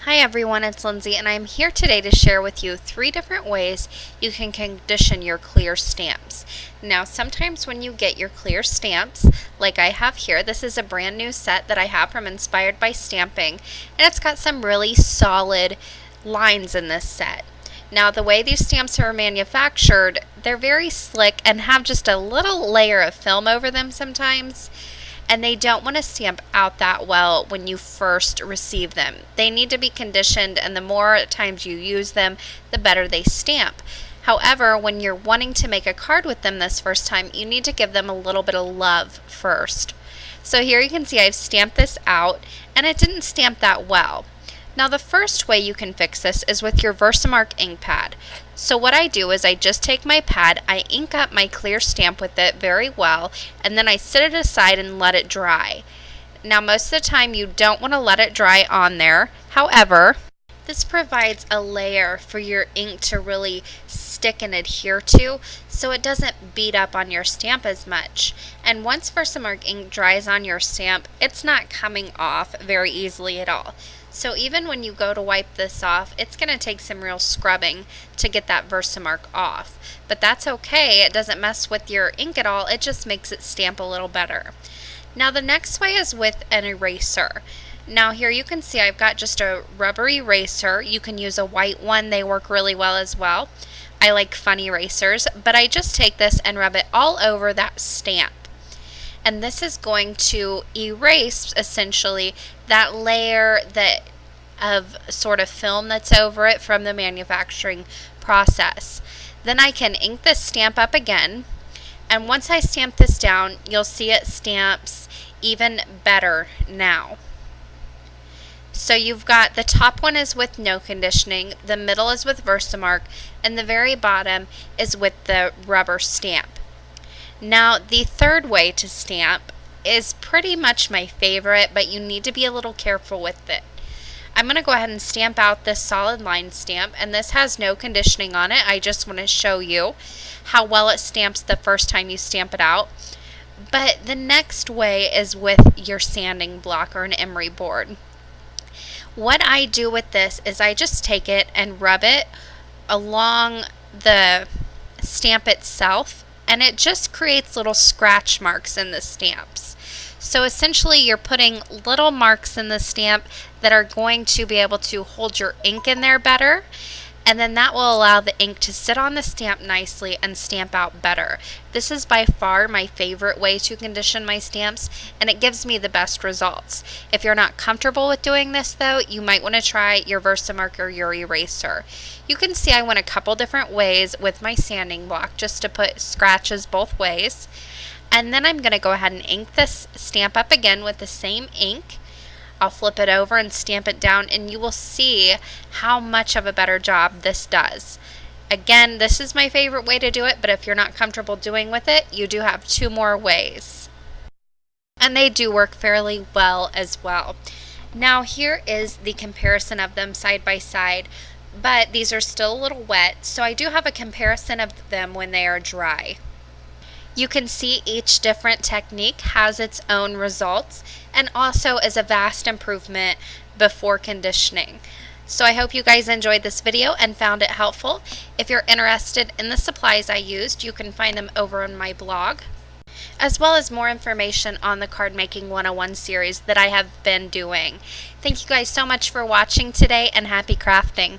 Hi everyone, it's Lindsay and I'm here today to share with you 3 different ways you can condition your clear stamps. Now sometimes when you get your clear stamps, like I have here, this is a brand new set that I have from Inspired by Stamping, and it's got some really solid lines in this set. Now the way these stamps are manufactured, they're very slick and have just a little layer of film over them sometimes. And they don't want to stamp out that well when you first receive them. They need to be conditioned, and the more times you use them, the better they stamp. However, when you're wanting to make a card with them this first time, you need to give them a little bit of love first. So here you can see I've stamped this out, and it didn't stamp that well. Now the first way you can fix this is with your Versamark ink pad. So what I do is I just take my pad, I ink up my clear stamp with it very well, and then I set it aside and let it dry. Now most of the time you don't want to let it dry on there. However, this provides a layer for your ink to really stick and adhere to, so it doesn't beat up on your stamp as much. And once Versamark ink dries on your stamp, it's not coming off very easily at all. So even when you go to wipe this off, it's going to take some real scrubbing to get that Versamark off. But that's okay, it doesn't mess with your ink at all, it just makes it stamp a little better. Now the next way is with an eraser. Now here you can see I've got just a rubber eraser. You can use a white one, they work really well as well. I like fun erasers, but I just take this and rub it all over that stamp. And this is going to erase essentially that layer of sort of film that's over it from the manufacturing process. Then I can ink this stamp up again, and once I stamp this down, you'll see it stamps even better now. So you've got the top one is with no conditioning, the middle is with Versamark, and the very bottom is with the rubber stamp. Now the third way to stamp is pretty much my favorite, but you need to be a little careful with it. I'm going to go ahead and stamp out this solid line stamp, and this has no conditioning on it. I just want to show you how well it stamps the first time you stamp it out. But the next way is with your sanding block or an emery board. What I do with this is I just take it and rub it along the stamp itself, and it just creates little scratch marks in the stamps. So essentially you're putting little marks in the stamp that are going to be able to hold your ink in there better, and then that will allow the ink to sit on the stamp nicely and stamp out better. This is by far my favorite way to condition my stamps, and it gives me the best results. If you're not comfortable with doing this though, you might want to try your Versamark or your eraser. You can see I went a couple different ways with my sanding block just to put scratches both ways. And then I'm going to go ahead and ink this stamp up again with the same ink. I'll flip it over and stamp it down, and you will see how much of a better job this does. Again, this is my favorite way to do it, but if you're not comfortable doing with it, you do have 2 more ways. And they do work fairly well as well. Now here is the comparison of them side by side, but these are still a little wet, so I do have a comparison of them when they are dry. You can see each different technique has its own results and also is a vast improvement before conditioning. So I hope you guys enjoyed this video and found it helpful. If you're interested in the supplies I used, you can find them over on my blog, as well as more information on the Cardmaking 101 series that I have been doing. Thank you guys so much for watching today, and happy crafting.